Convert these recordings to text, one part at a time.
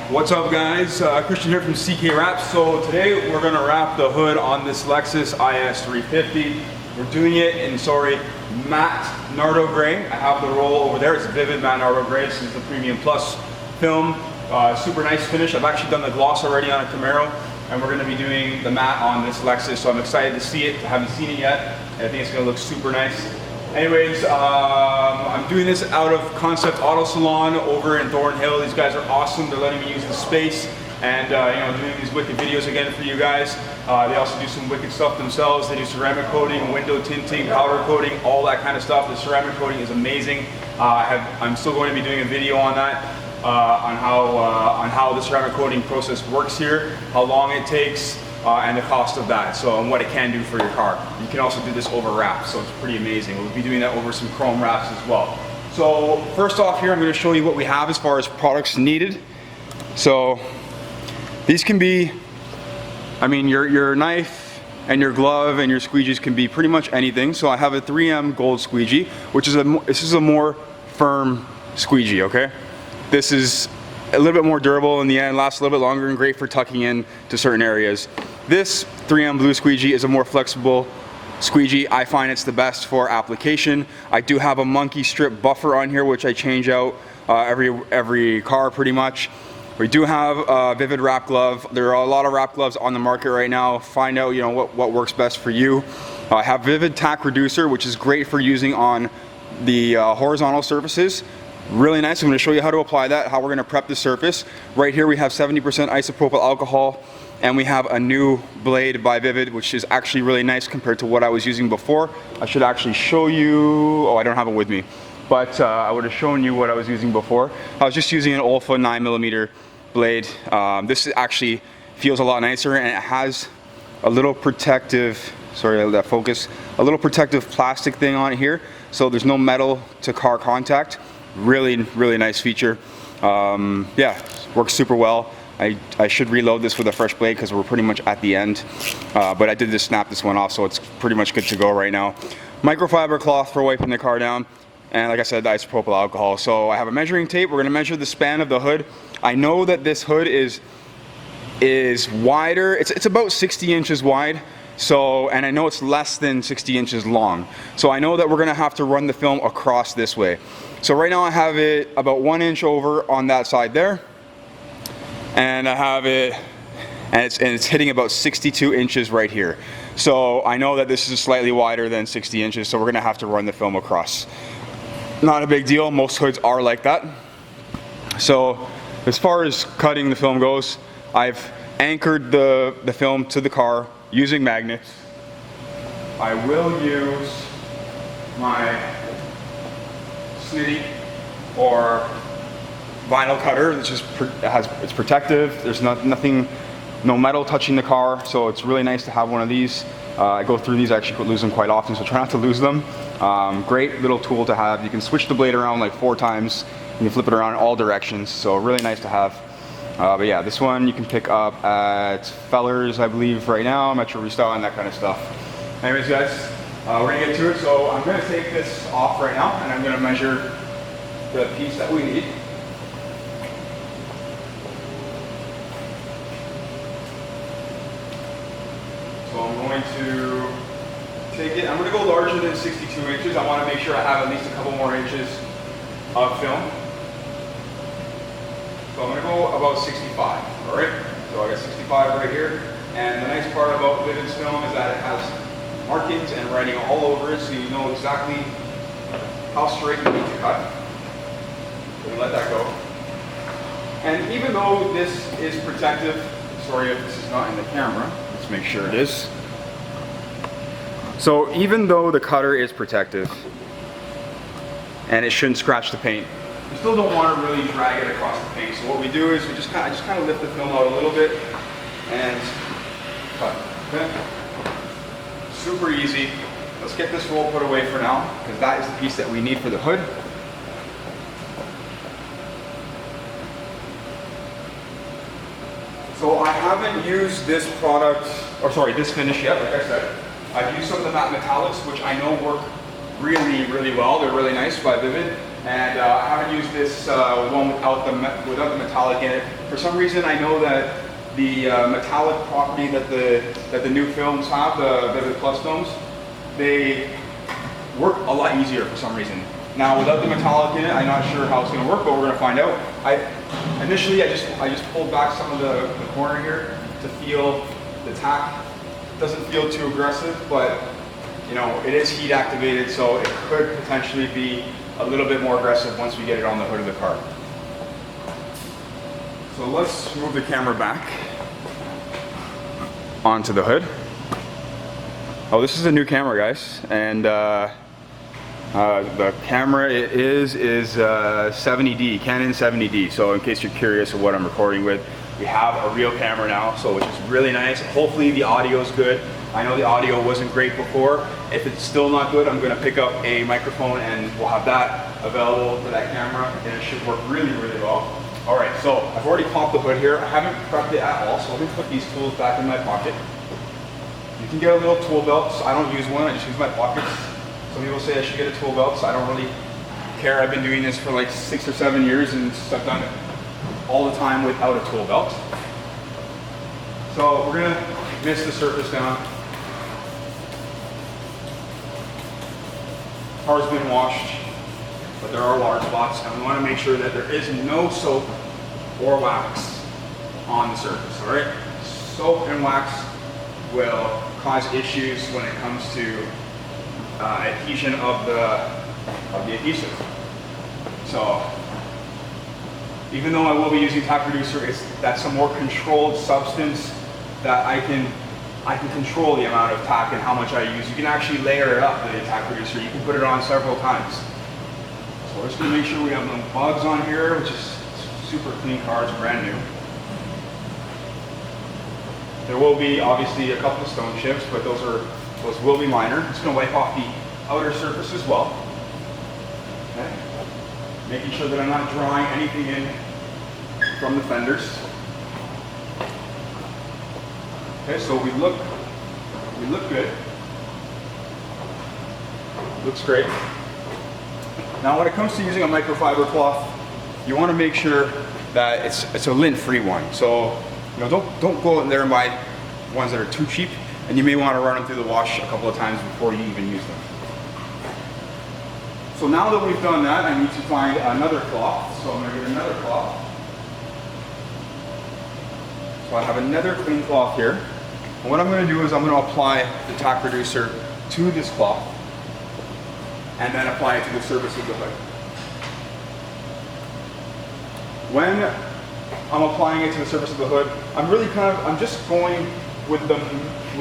What's up guys, Christian here from CK Wraps. So today we're going to wrap the hood on this Lexus IS350. We're doing it in, matte Nardo Gray. I have the roll over there, it's vivid matte Nardo Gray. This is the Premium Plus film. Super nice finish. I've actually done the gloss already on a Camaro, and we're going to be doing the matte on this Lexus. So I'm excited to see it. I haven't seen it yet, and I think it's going to look super nice. Anyways, I'm doing this out of Concept Auto Salon over in Thornhill. These guys are awesome. They're letting me use the space and doing these wicked videos again for you guys. They also do some wicked stuff themselves. They do ceramic coating, window tinting, powder coating, all that kind of stuff. The ceramic coating is amazing. I'm still going to be doing a video on that, on how the ceramic coating process works here, how long it takes, and the cost of that, and what it can do for your car. You can also do this over wraps, so it's pretty amazing. We'll be doing that over some chrome wraps as well. So first off here, I'm going to show you what we have as far as products needed. So these can be, your knife and your glove and your squeegees can be pretty much anything. So I have a 3M gold squeegee, which is this is a more firm squeegee, okay? This is a little bit more durable in the end, lasts a little bit longer, and great for tucking in to certain areas. This 3M blue squeegee is a more flexible squeegee. I find it's the best for application. I do have a monkey strip buffer on here, which I change out every car pretty much. We do have a vivid wrap glove. There are a lot of wrap gloves on the market right now. Find out what works best for you. I have vivid Tack Reducer, which is great for using on the horizontal surfaces. Really nice. I'm going to show you how to apply that, how we're going to prep the surface. Right here we have 70% isopropyl alcohol, and we have a new blade by Vivid, which is actually really nice compared to what I was using before. I should actually show you, I don't have it with me, but I would have shown you what I was using before. I was just using an Olfa 9mm blade. This actually feels a lot nicer, and it has a little protective, a little protective plastic thing on it here, so there's no metal to car contact. Really nice feature. Yeah, works super well. I should reload this with a fresh blade because we're pretty much at the end, but I did just snap this one off, so it's pretty much good to go right now. Microfiber cloth for wiping the car down, and like I said, the isopropyl alcohol. So I have a measuring tape. We're going to measure the span of the hood. I know that this hood is wider. It's about 60 inches wide. And I know it's less than 60 inches long. So I know that we're gonna have to run the film across this way. So right now I have it about 1 inch over on that side there. And I have it, and it's hitting about 62 inches right here. So I know that this is slightly wider than 60 inches, so we're gonna have to run the film across. Not a big deal, most hoods are like that. So as far as cutting the film goes, I've anchored the film to the car using magnets. I will use my snitty or vinyl cutter, which is it's protective. There's no metal touching the car, so it's really nice to have one of these. I go through these, I actually lose them quite often, so try not to lose them. Great little tool to have. You can switch the blade around like 4 times. You can flip it around in all directions, so really nice to have. But yeah, this one you can pick up at Fellers, I believe, right now, Metro Restyle, and that kind of stuff. Anyways, guys, we're gonna get to it. So I'm gonna take this off right now, and I'm gonna measure the piece that we need. So I'm going to take it. I'm gonna go larger than 62 inches. I want to make sure I have at least a couple more inches of film. So I'm going to go about 65, all right? So I got 65 right here. And the nice part about Vivid's film is that it has markings and writing all over it, so you know exactly how straight you need to cut. So we let that go. And even though this is protective, sorry if this is not in the camera, let's make sure it is. So even though the cutter is protective, and it shouldn't scratch the paint, we still don't want to really drag it across the paint. So what we do is we just kind of lift the film out a little bit and cut. Okay? Super easy. Let's get this roll put away for now, because that is the piece that we need for the hood. So I haven't used this this finish yet, like I said. I've used some of the matte metallics, which I know work really well. They're really nice by Vivid. And I haven't used this one without the metallic in it. For some reason, I know that the metallic property that the new films have, the Vivid Plus films, they work a lot easier for some reason. Now, without the metallic in it, I'm not sure how it's going to work, but we're going to find out. Initially, I just pulled back some of the corner here to feel the tack. It doesn't feel too aggressive, but you know, it is heat activated, so it could potentially be a little bit more aggressive once we get it on the hood of the car. So let's move the camera back onto the hood. Oh, this is a new camera, guys, and the camera is 70D, Canon 70D. So in case you're curious of what I'm recording with, we have a real camera now, so which is really nice. Hopefully the audio is good. I know the audio wasn't great before. If it's still not good, I'm going to pick up a microphone and we'll have that available for that camera, and it should work really, really well. All right, so I've already popped the hood here. I haven't prepped it at all, so let me put these tools back in my pocket. You can get a little tool belt. So I don't use one, I just use my pockets. Some people say I should get a tool belt, so I don't really care. I've been doing this for like 6 or 7 years and I've done it all the time without a tool belt. So we're gonna mist the surface down. Car's been washed, but there are large spots, and we want to make sure that there is no soap or wax on the surface. All right, soap and wax will cause issues when it comes to adhesion of the adhesive. So even though I will be using Tack Reducer, that's a more controlled substance that I can control the amount of tack and how much I use. You can actually layer it up, the Tack Reducer. You can put it on several times. So we're just going to make sure we have no bugs on here, which is super clean car, it's brand new. There will be obviously a couple of stone chips, but those will be minor. It's going to wipe off the outer surface as well. Okay. Making sure that I'm not drawing anything in from the fenders. Okay, so we look good. Looks great. Now when it comes to using a microfiber cloth, you want to make sure that it's a lint-free one. So you know, don't go in there and buy ones that are too cheap, and you may want to run them through the wash a couple of times before you even use them. So now that we've done that, I need to find another cloth. So I'm going to get another cloth. So I have another clean cloth here. And what I'm going to do is I'm going to apply the Tack Reducer to this cloth and then apply it to the surface of the hood. When I'm applying it to the surface of the hood, I'm just going with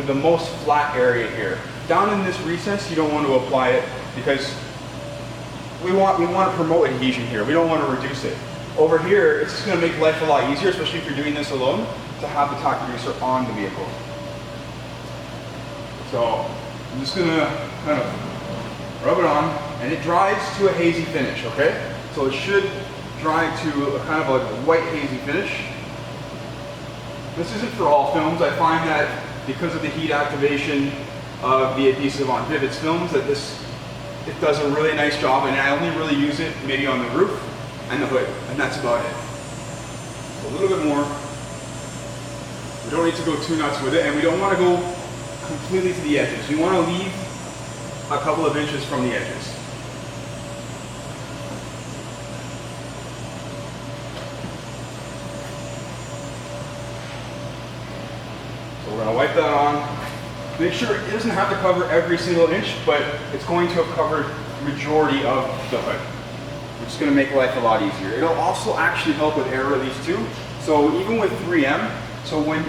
the most flat area here. Down in this recess, you don't want to apply it because we want to promote adhesion here. We don't want to reduce it. Over here, it's just going to make life a lot easier, especially if you're doing this alone, to have the Tack Reducer on the vehicle. So I'm just going to kind of rub it on, and it dries to a hazy finish, okay? So it should dry to a kind of a white hazy finish. This isn't for all films. I find that because of the heat activation of the adhesive on Vivid's films, that it does a really nice job, and I only really use it maybe on the roof and the hood, and that's about it. So a little bit more. We don't need to go too nuts with it, and we don't want to go completely to the edges. We want to leave a couple of inches from the edges. So we're going to wipe that on. Make sure it doesn't have to cover every single inch, but it's going to have covered the majority of the hood, which is going to make life a lot easier. It'll also actually help with air release too. So even with 3M, so when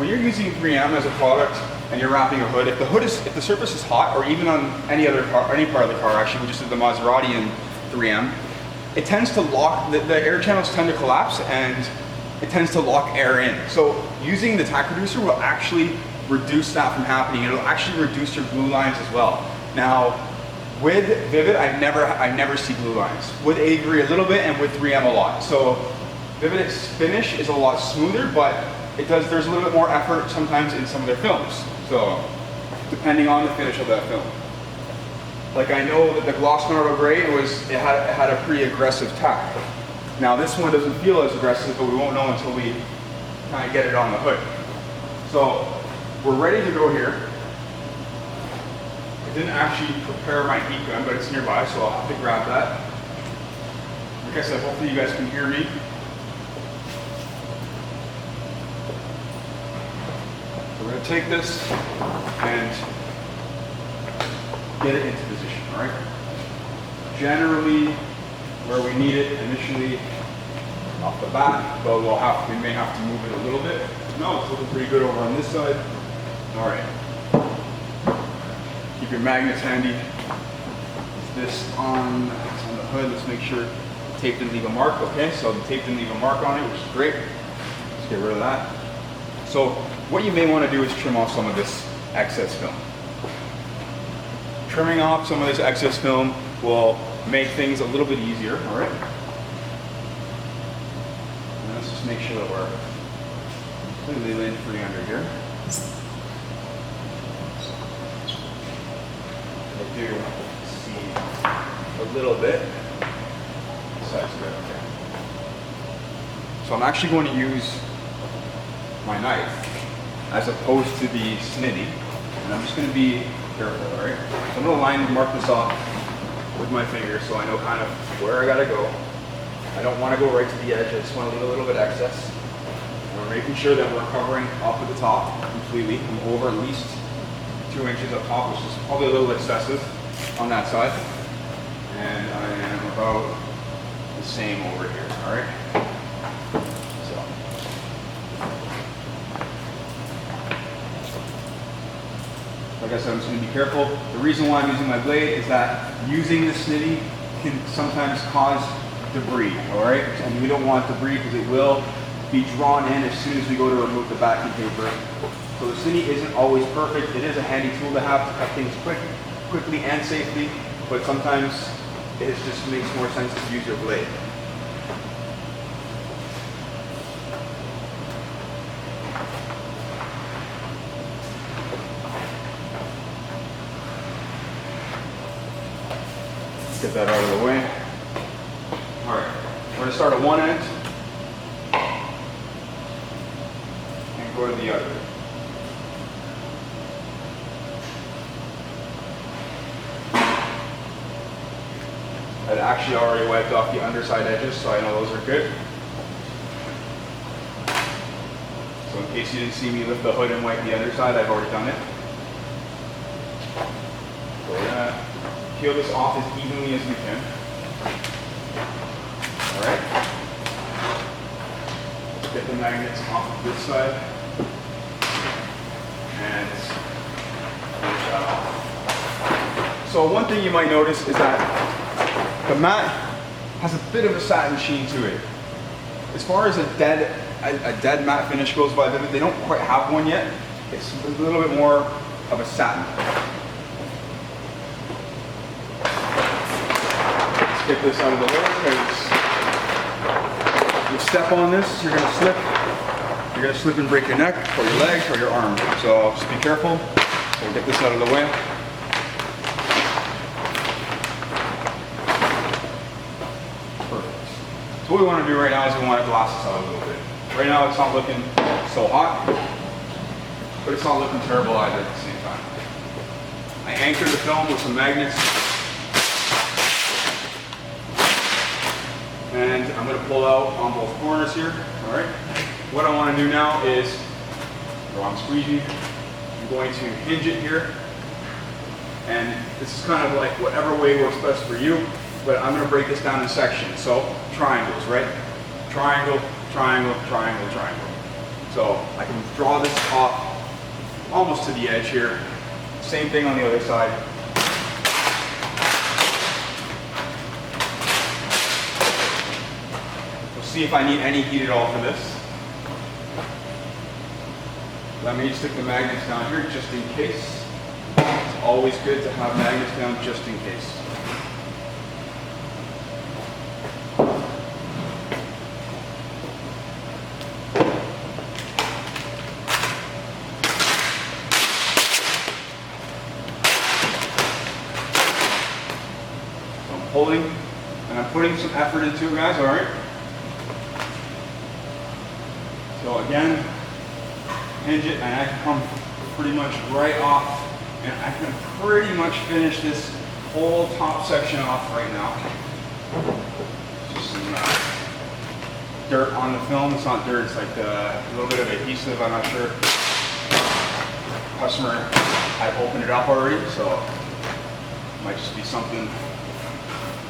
you're using 3M as a product and you're wrapping a hood, if the surface is hot, or even on any part of the car, actually, which is the Maserati and 3M, it tends to lock, the air channels tend to collapse and it tends to lock air in. So using the Tack Reducer will actually reduce that from happening. It'll actually reduce your glue lines as well. Now, with Vivid, I never see glue lines. With Avery a little bit, and with 3M a lot. So Vivid's finish is a lot smoother, but there's a little bit more effort sometimes in some of their films. So depending on the finish of that film. Like I know that the gloss nardo gray it had a pretty aggressive tack. Now this one doesn't feel as aggressive, but we won't know until we kind of get it on the hood. So we're ready to go here. I didn't actually prepare my heat gun, but it's nearby, so I'll have to grab that. Like I said, hopefully you guys can hear me. So we're going to take this and get it into position, all right? Generally, where we need it initially off the bat, but we may have to move it a little bit. No, it's looking pretty good over on this side. All right. Keep your magnets handy. Is this on the hood? Let's make sure the tape didn't leave a mark. Okay, so the tape didn't leave a mark on it, which is great. Let's get rid of that. So what you may want to do is trim off some of this excess film. Trimming off some of this excess film will make things a little bit easier, all right? And let's just make sure that we're completely lint free under here. I do see a little bit. This side's good, okay. So I'm actually going to use my knife as opposed to the snitty, and I'm just going to be careful, all right? So I'm going to mark this off with my finger so I know kind of where I gotta go. I don't want to go right to the edge, I just want to leave a little bit excess. And we're making sure that we're covering off at the top completely. I'm over at least 2 inches up top, which is probably a little excessive on that side. And I am about the same over here, all right? So. Like I said, I'm just going to be careful. The reason why I'm using my blade is that using the snitty can sometimes cause debris, all right? And we don't want debris because it will be drawn in as soon as we go to remove the backing paper. So the snitty isn't always perfect. It is a handy tool to have to cut things quickly and safely, but sometimes it just makes more sense to use your blade. Get that out of the way. All right, we're going to start at one end and go to the other. I'd actually already wiped off the underside edges, so I know those are good. So in case you didn't see me lift the hood and wipe the underside, I've already done it. So we're going to peel this off as evenly as we can. All right. Get the magnets off of this side and finish that off. So one thing you might notice is that the mat has a bit of a satin sheen to it. As far as a dead matte finish goes by, they don't quite have one yet. It's a little bit more of a satin. Get this out of the way because you step on this, you're going to slip. You're going to slip and break your neck or your leg or your arm. So just be careful. So get this out of the way. Perfect. So what we want to do right now is we want to glass this out a little bit. Right now it's not looking so hot, but it's not looking terrible either at the same time. I anchored the film with some magnets. And I'm going to pull out on both corners here, all right? What I want to do now is, go on squeegee, I'm going to hinge it here. And this is kind of like whatever way works best for you, but I'm going to break this down in sections. So triangles, right? Triangle, triangle, triangle, triangle. So I can draw this off almost to the edge here. Same thing on the other side. See if I need any heat at all for this. Let me stick the magnets down here just in case. It's always good to have magnets down just in case. holding, and I'm putting some effort into it, guys, all right? So again, hinge it, and I can come pretty much right off, and I can pretty much finish this whole top section off right now. Just some dirt on the film. It's not dirt, it's like a little bit of adhesive, I'm not sure. Customer, I've opened it up already, so it might just be something,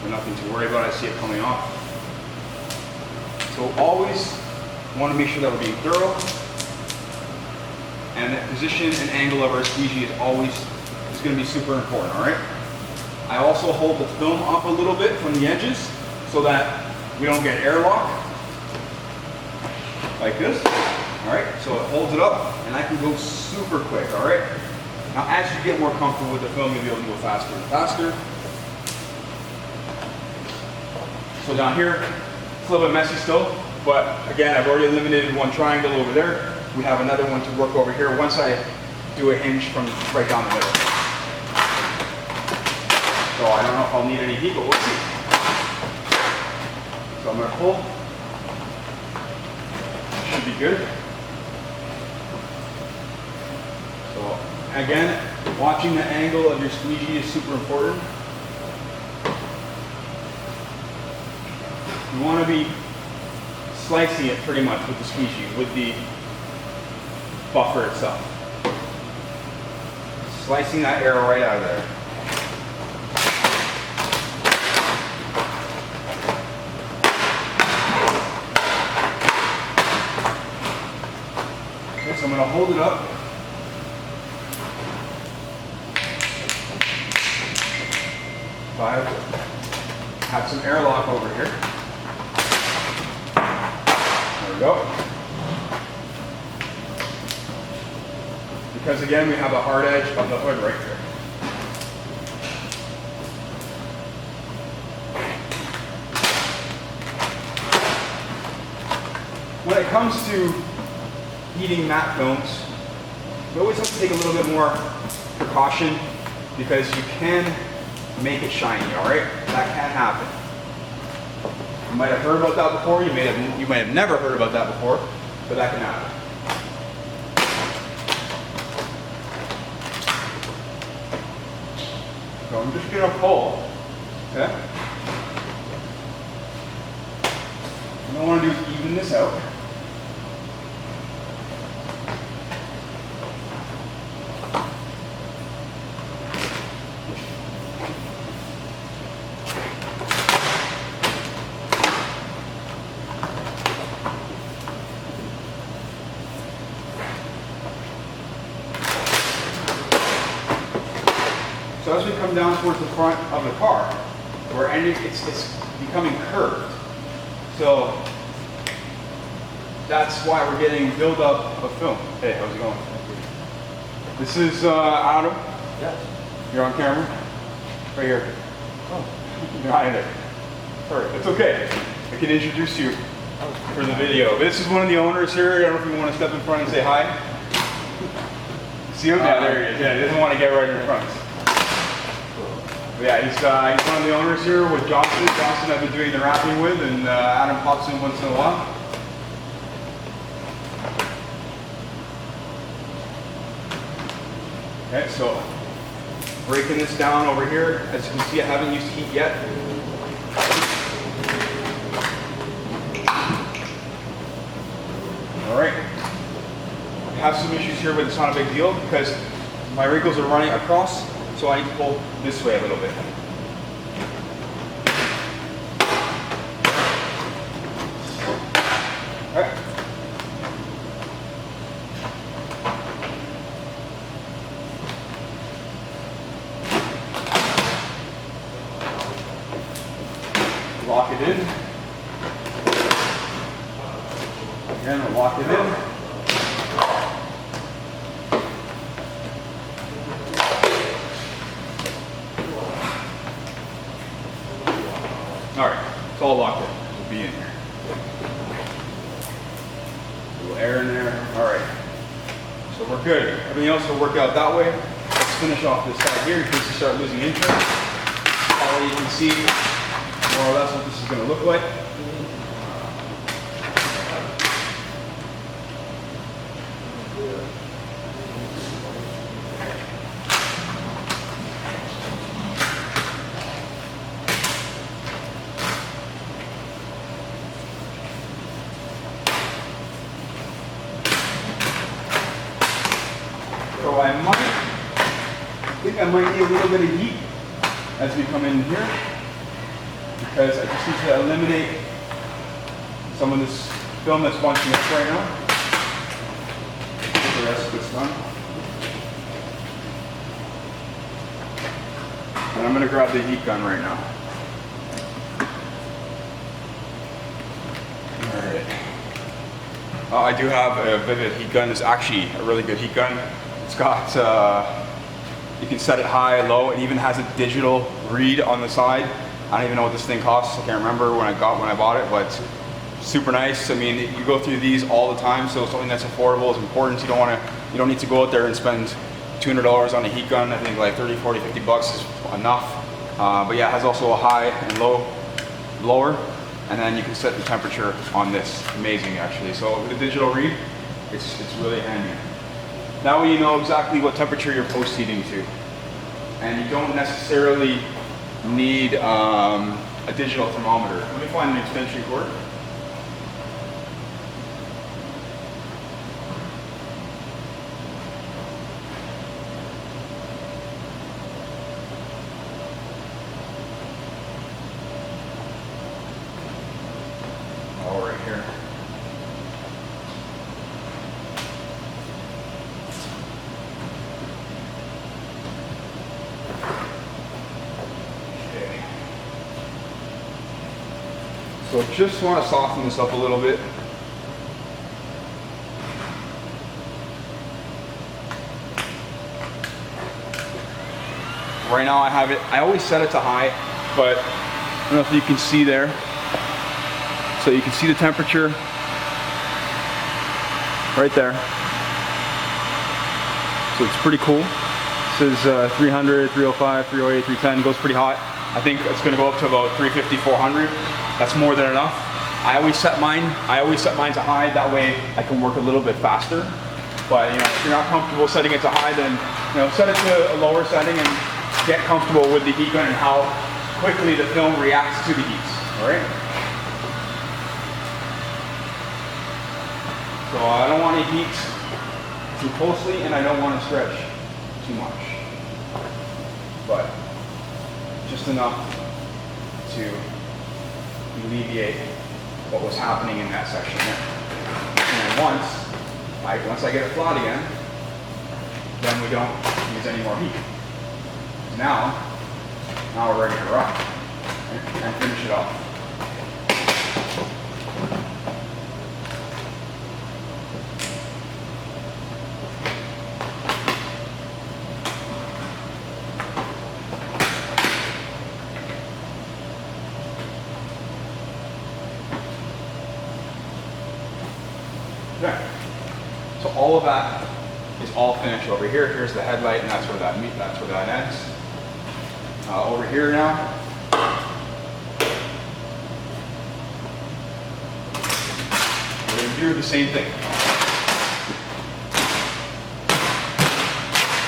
but nothing to worry about. I see it coming off. So always want to make sure that we're being thorough, and the position and angle of our squeegee is going to be super important, all right? I also hold the film up a little bit from the edges so that we don't get airlock, like this. All right, so it holds it up, and I can go super quick, all right? Now, as you get more comfortable with the film, you'll be able to go faster and faster. So down here, it's a little bit messy still, but again, I've already eliminated one triangle over there. We have another one to work over here once I do a hinge from right down the middle. So I don't know if I'll need any heat, but we'll see. So I'm gonna pull. Should be good. So again, watching the angle of your squeegee is super important. You want to be slicing it pretty much with the squeegee, with the buffer itself. Slicing that arrow right out of there. Okay, so I'm going to hold it up. So I have some airlock over here. There we go. Because again, we have a hard edge of the hood right here. When it comes to heating matte films, you always have to take a little bit more precaution because you can make it shiny, all right? That can happen. You might have heard about that before, you might have never heard about that before, but that can happen. So I'm just gonna pull, okay? What I wanna do is even this out. So as we come down towards the front of the car, we're ending, it's becoming curved. So that's why we're getting buildup of film. Hey, how's it going? This is Adam. Yes. You're on camera? Right here. Oh. You're hiding there. Sorry, it's okay. I can introduce you for the video. This is one of the owners here. I don't know if you want to step in front and say hi. See him? Yeah, there he is. Yeah, he doesn't want to get right in front. Yeah, he's one of the owners here with Johnson. Johnson I've been doing the wrapping with, and Adam pops in once in a while. Okay, so breaking this down over here. As you can see, I haven't used heat yet. All right. I have some issues here, but it's not a big deal because my wrinkles are running across. So I need to pull this way a little bit. All right. Lock it in. Again, we'll lock it in. All right, it's all locked in. We'll be in here. A little air in there. All right. So we're good. Everything else will work out that way. Let's finish off this side here in case you start losing interest. All you can see, more or less what this is going to look like. So I think I might need a little bit of heat as we come in here, because I just need to eliminate some of this film that's bunching up right now. Get the rest of this done. And I'm going to grab the heat gun right now. Alright. I do have a Vivid heat gun. It's actually a really good heat gun. It's got, you can set it high, low. It even has a digital read on the side. I don't even know what this thing costs. I can't remember when I bought it, but super nice. I mean, you go through these all the time, so something that's affordable is important. You don't need to go out there and spend $200 on a heat gun. I think like 30, 40, 50 bucks is enough. But yeah, it has also a high and lower, and then you can set the temperature on this. Amazing, actually. So with the digital read, it's really handy. Now you know exactly what temperature you're post heating to, and you don't necessarily need a digital thermometer. Let me find an extension cord. Oh, right here. So just want to soften this up a little bit. Right now I have it, I always set it to high, but I don't know if you can see there. So you can see the temperature right there. So it's pretty cool. This is 300, 305, 308, 310, goes pretty hot. I think it's going to go up to about 350, 400. That's more than enough. I always set mine to high. That way I can work a little bit faster. But you know, if you're not comfortable setting it to high, then set it to a lower setting and get comfortable with the heat gun and how quickly the film reacts to the heat. All right. So I don't want to heat too closely, and I don't want to stretch too much, but just enough to alleviate what was happening in that section there. And then once I get it flat again, then we don't use any more heat. Now we're ready to rock and finish it off. Okay. So all of that is all finished over here. Here's the headlight, and that's where that ends. Over here now, we're going to do the same thing.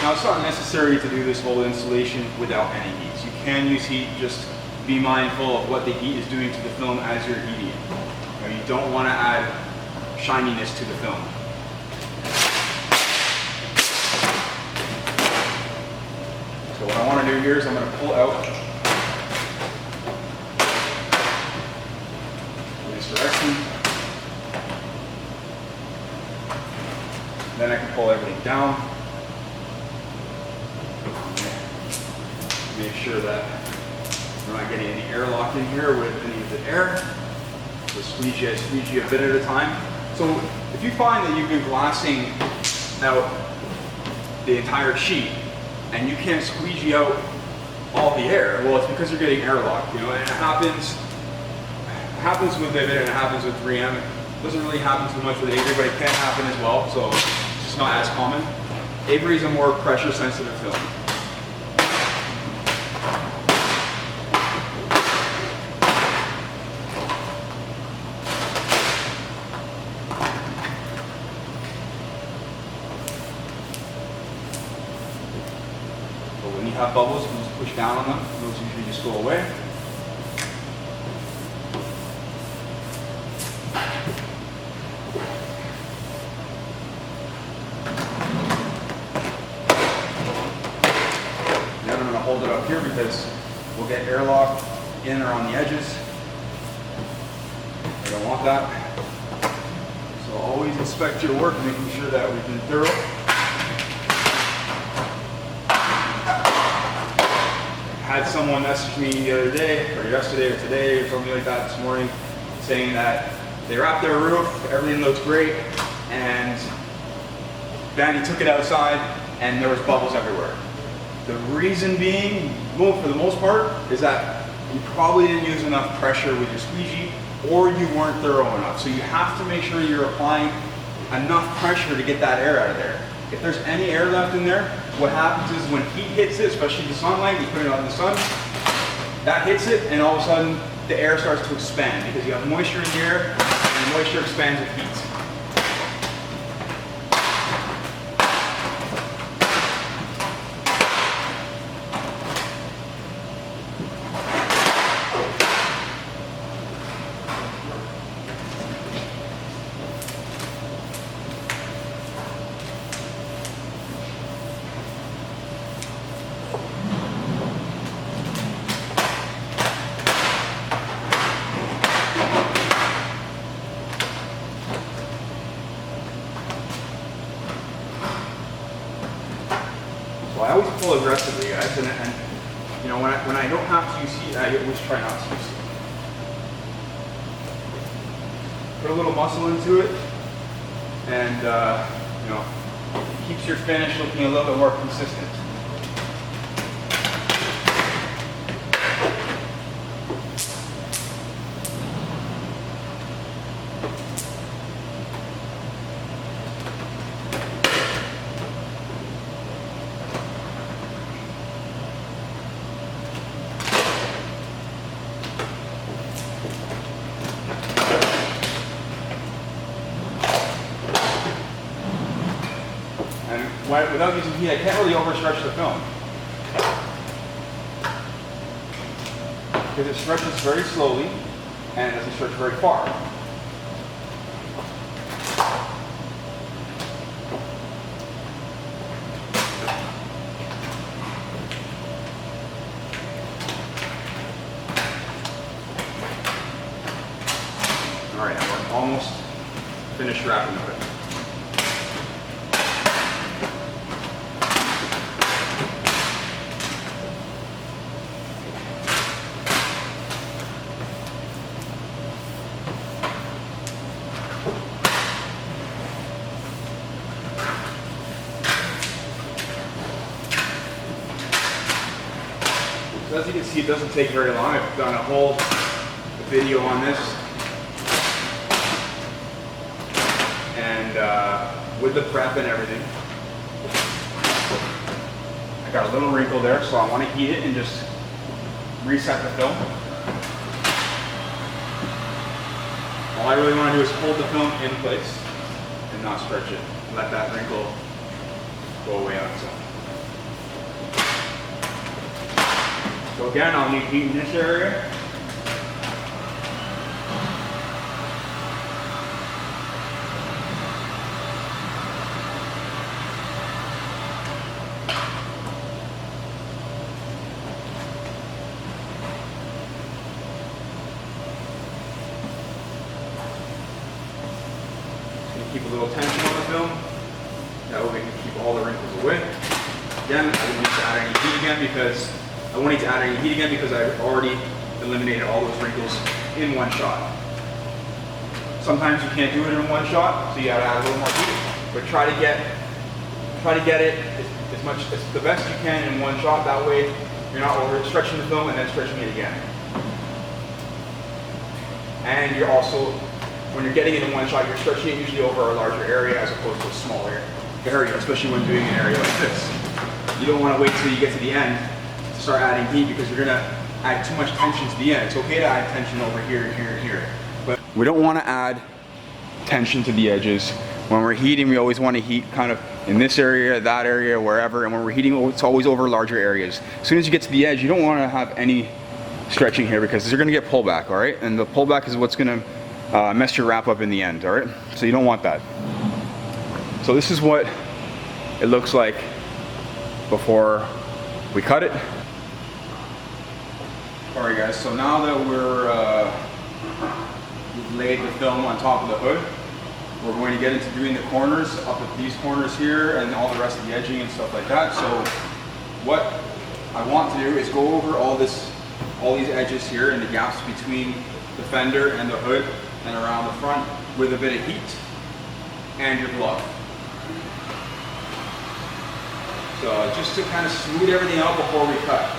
Now it's not necessary to do this whole installation without any heat. You can use heat, just be mindful of what the heat is doing to the film as you're heating it. You don't want to add shininess to the film. So what I want to do here is I'm going to pull out in this direction. Then I can pull everything down. Make sure that we're not getting any airlock in here with any of the air. So squeegee a bit at a time. So if you find that you've been glassing out the entire sheet and you can't squeegee out all the air, well, it's because you're getting airlock, and it happens with Vivid and it happens with 3M. It doesn't really happen too much with Avery, but it can happen as well, so it's just not as common. Avery is a more pressure sensitive film. when you have bubbles, you can just push down on them. Those usually just go away. Then I'm going to hold it up here because we'll get airlock in or on the edges. I don't want that. So always inspect your work, making sure that we've been thorough. I had someone message me the other day, or yesterday, or today, or something like that this morning, saying that they wrapped their roof, everything looks great, and then he took it outside and there was bubbles everywhere. The reason being, well, for the most part, is that you probably didn't use enough pressure with your squeegee, or you weren't thorough enough. So you have to make sure you're applying enough pressure to get that air out of there. If there's any air left in there, what happens is when heat hits it, especially the sunlight, you put it out in the sun, that hits it, and all of a sudden the air starts to expand because you have moisture in the air, and moisture expands with heat. So I always pull aggressively, guys, and you know, when I don't have to use heat, I always try not to use heat. Put a little muscle into it, and you know, it keeps your finish looking a little bit more consistent. Without using heat, I can't really overstretch the film because it stretches very slowly and it doesn't stretch very far. All right, we're almost finished wrapping of it. So as you can see, it doesn't take very long. I've done a whole video on this. And with the prep and everything. I got a little wrinkle there, so I want to heat it and just reset the film. All I really want to do is hold the film in place and not stretch it. Let that wrinkle go away on its own. So again, I'll need heat in this area. Keep a little tension on the film. That way we can keep all the wrinkles away. Again, I don't need to add any heat again because I've already eliminated all those wrinkles in one shot. Sometimes you can't do it in one shot, so you gotta add a little more heat. But try to get it as the best you can in one shot. That way you're not overstretching the film and then stretching it again. And you're also, when you're getting it in one shot, you're stretching it usually over a larger area as opposed to a smaller area, especially when doing an area like this. You don't want to wait till you get to the end to start adding heat because you're going to add too much tension to the end. It's okay to add tension over here, here, and here, but we don't want to add tension to the edges. When we're heating, we always want to heat kind of in this area, that area, wherever, and when we're heating, it's always over larger areas. As soon as you get to the edge, you don't want to have any stretching here because you're going to get pullback, all right? And the pullback is what's going to mess your wrap up in the end, all right? So you don't want that. So this is what it looks like before we cut it. All right, guys, so now that we've laid the film on top of the hood, we're going to get into doing the corners up at these corners here and all the rest of the edging and stuff like that. So what I want to do is go over all these edges here and the gaps between the fender and the hood and around the front with a bit of heat and your glove. So just to kind of smooth everything out before we cut.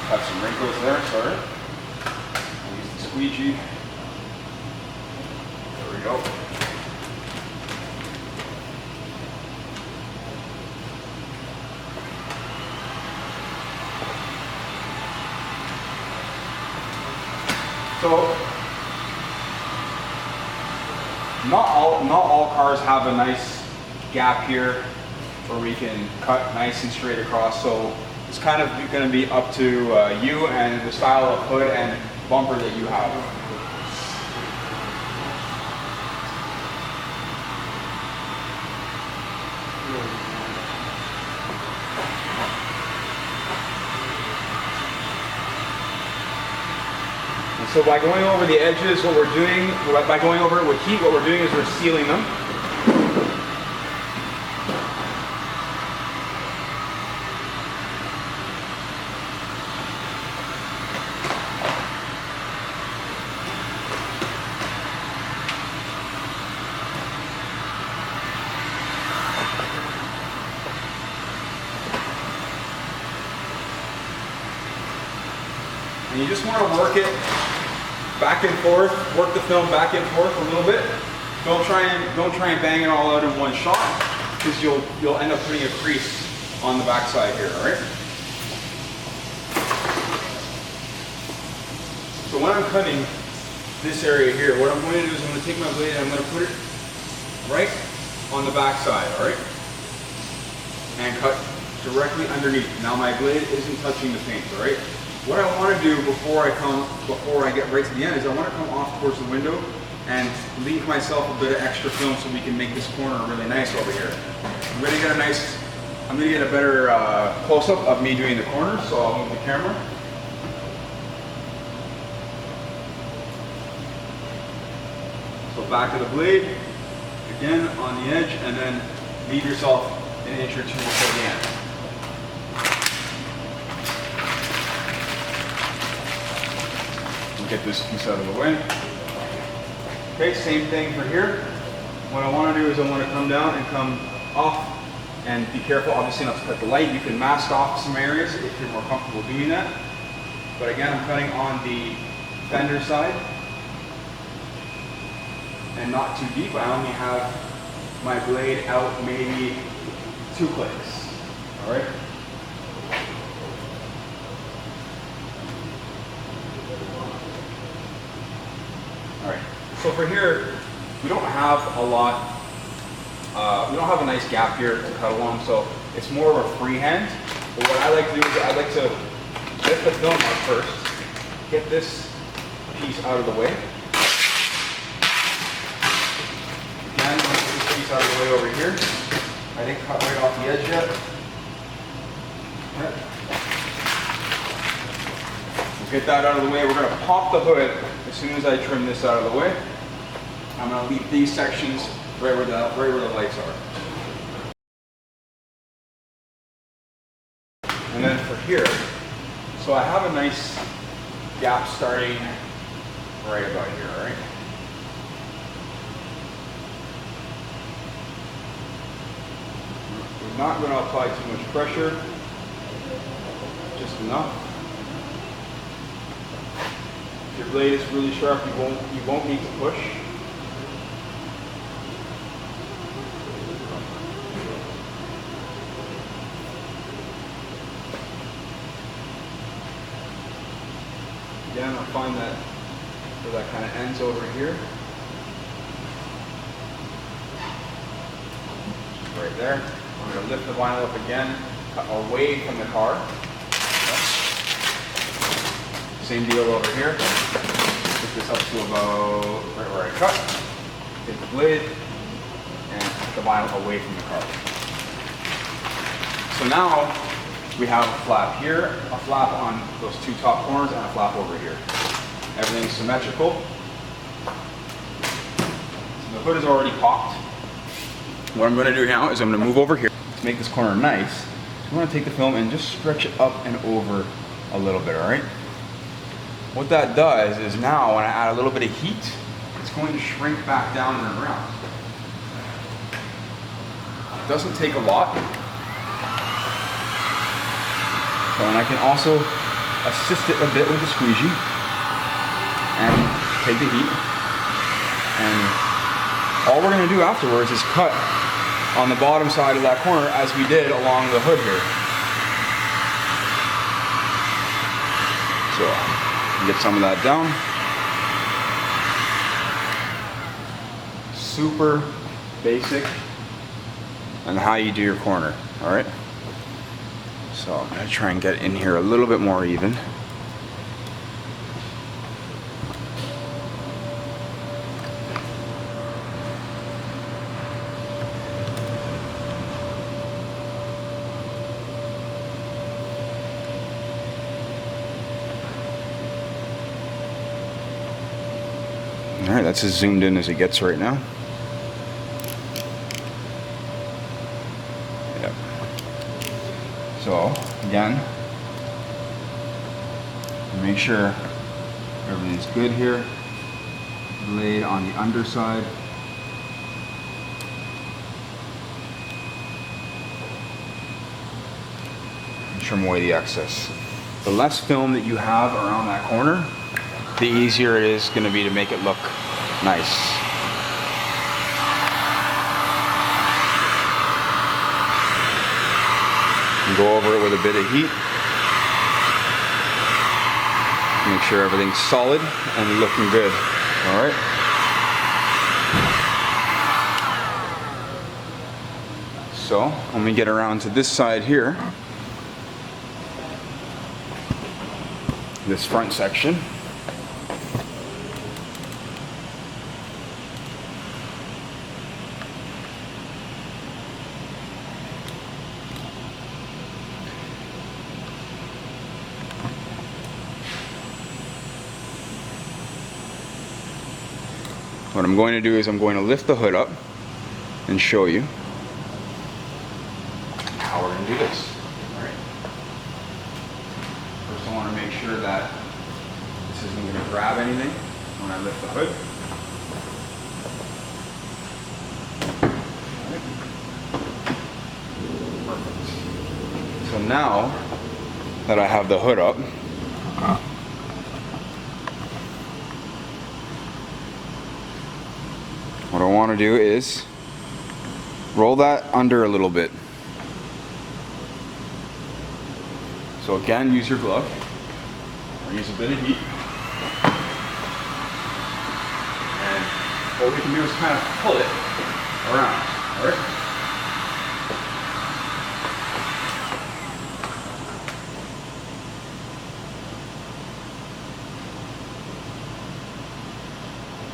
Have some wrinkles there, sorry. I'll use the squeegee. There we go. So, not all cars have a nice gap here where we can cut nice and straight across. So it's kind of going to be up to you and the style of hood and bumper that you have. And so by going over the edges, what we're doing, by going over it with heat, what we're doing is we're sealing them. And you just want to work it back and forth, work the film back and forth a little bit. Don't try and bang it all out in one shot, because you'll end up putting a crease on the backside here, all right? So when I'm cutting this area here, what I'm going to do is I'm going to take my blade and I'm going to put it right on the backside, all right? And cut directly underneath. Now my blade isn't touching the paint, all right? What I want to do before I get right to the end is I want to come off towards the window and leave myself a bit of extra film so we can make this corner really nice over here. I'm going to get a better close-up of me doing the corner, so I'll move the camera. So back to the blade, again on the edge, and then leave yourself an inch or two before the end. Get this piece out of the way. Okay, same thing for here. What I want to do is I want to come down and come off, and be careful obviously not to cut the light. You can mask off some areas if you're more comfortable doing that. But again, I'm cutting on the fender side and not too deep. I only have my blade out maybe 2 clicks. All right. So for here, we don't have a lot, we don't have a nice gap here to cut along, so it's more of a freehand. But what I like to do is I like to lift the film up first, get this piece out of the way. Again, get this piece out of the way over here. I didn't cut right off the edge yet. We'll get that out of the way. We're going to pop the hood as soon as I trim this out of the way. I'm going to leave these sections right where the lights are. And then for here, so I have a nice gap starting right about here, all right? We're not going to apply too much pressure, just enough. If your blade is really sharp, you won't need to push. Again, I'll find that where that kind of ends over here. Right there. I'm going to lift the vinyl up again, cut away from the car. Same deal over here. Lift this up to about right where I cut. Take the blade and put the vinyl away from the car. So now we have a flap here, a flap on those two top corners, and a flap over here. Everything's symmetrical. So the hood is already popped. What I'm going to do now is I'm going to move over here to make this corner nice. So I'm going to take the film and just stretch it up and over a little bit, all right? What that does is now when I add a little bit of heat, it's going to shrink back down and around. It doesn't take a lot. So, and I can also assist it a bit with the squeegee and take the heat. And all we're going to do afterwards is cut on the bottom side of that corner as we did along the hood here. So, get some of that down. Super basic on how you do your corner, all right? So I'm gonna try and get in here a little bit more even. All right, that's as zoomed in as it gets right now. Yep. So, again, make sure everything's good here. Blade on the underside. And trim away the excess. The less film that you have around that corner, the easier it is going to be to make it look nice. And go over it with a bit of heat. Make sure everything's solid and looking good. All right. So when we get around to this side here, this front section, what I'm going to do is I'm going to lift the hood up and show you how we're going to do this. All right. First, I want to make sure that this isn't going to grab anything when I lift the hood. Perfect. So now that I have the hood up, what I want to do is roll that under a little bit. So again, use your glove, or use a bit of heat. And what we can do is kind of pull it around, all right?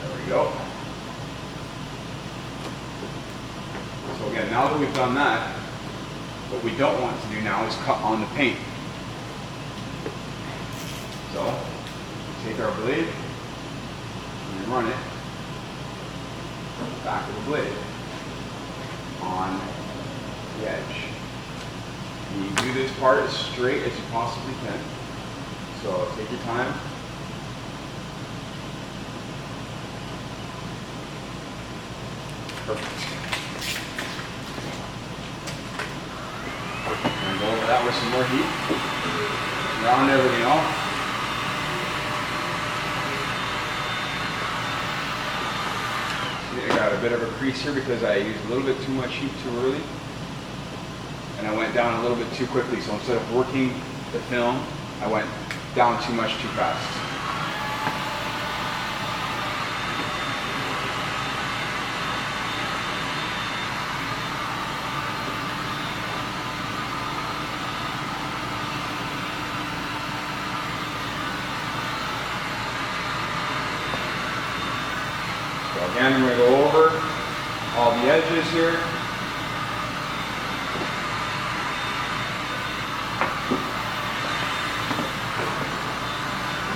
There we go. So again, now that we've done that, what we don't want to do now is cut on the paint. So, take our blade and run it back of the blade on the edge. And you do this part as straight as you possibly can. So take your time. Perfect. And go over that with some more heat. Round everything off. I got a bit of a crease here because I used a little bit too much heat too early. And I went down a little bit too quickly. So instead of working the film, I went down too much too fast. So again, I'm going to go over all the edges here.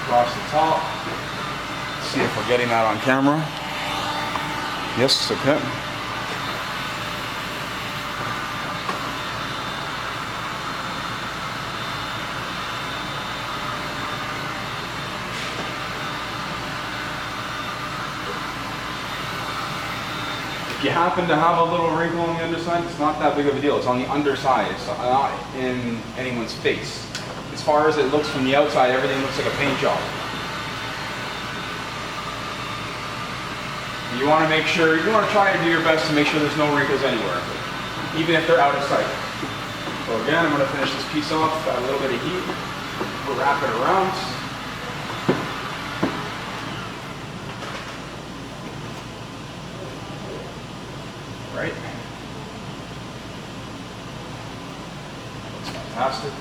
Across the top. Let's see if we're getting that on camera. Yes, okay. If you happen to have a little wrinkle on the underside, it's not that big of a deal. It's on the underside. It's not in anyone's face. As far as it looks from the outside, everything looks like a paint job. You want to make sure, you want to try to do your best to make sure there's no wrinkles anywhere, even if they're out of sight. So again, I'm going to finish this piece off, got a little bit of heat, we'll wrap it around. Right. That's fantastic.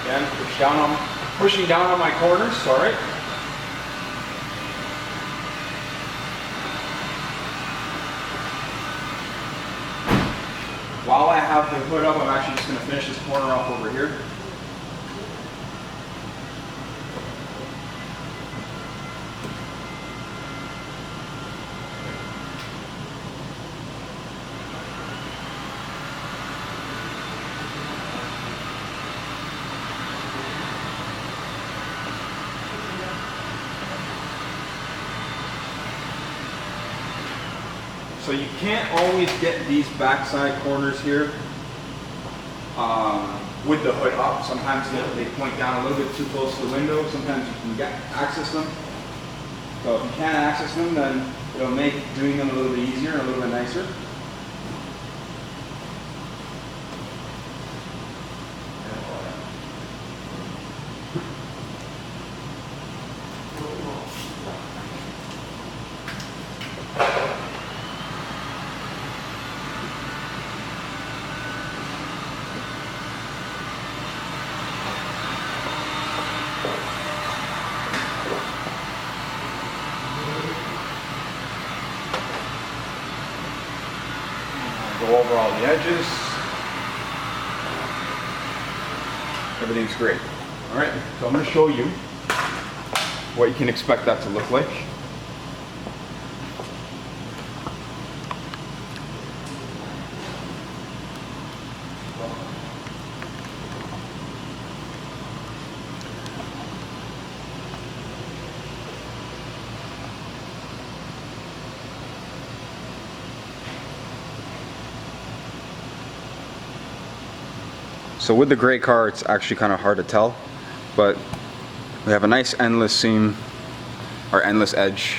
Again, pushing down on my corners, sorry. While I have the hood up, I'm actually just going to finish this corner off over here. So you can't always get these backside corners here with the hood up. Sometimes they point down a little bit too close to the window. Sometimes you can access them. So if you can't access them, then it'll make doing them a little bit easier and a little bit nicer. Go over all the edges. Everything's great. All right, so I'm going to show you what you can expect that to look like. So with the gray car, it's actually kind of hard to tell, but we have a nice endless seam, or endless edge.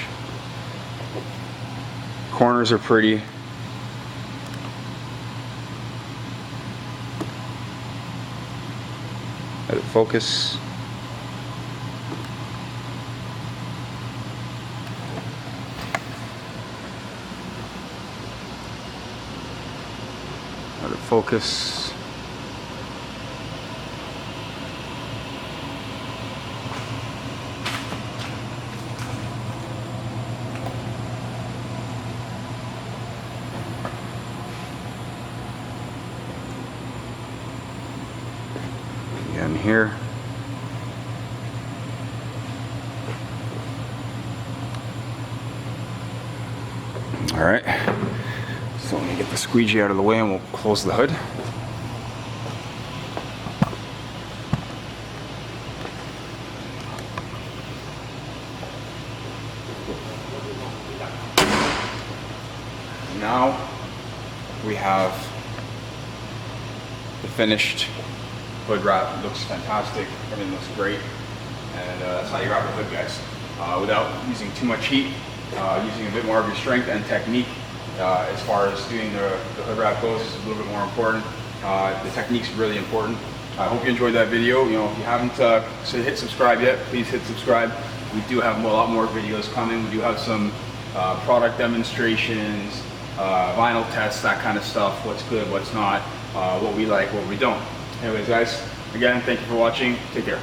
Corners are pretty. Let it focus. Let it focus. Again here. All right, so let me get the squeegee out of the way and we'll close the hood. Now we have the finished hood wrap. It looks fantastic, everything looks great. And that's how you wrap a hood, guys. Without using too much heat, using a bit more of your strength and technique. As far as doing the hood wrap goes, is a little bit more important. The technique's really important. I hope you enjoyed that video. You know, if you haven't hit subscribe yet, please hit subscribe. We do have a lot more videos coming. We do have some product demonstrations, vinyl tests, that kind of stuff. What's good, what's not, what we like, what we don't. Anyways, guys, again, thank you for watching. Take care.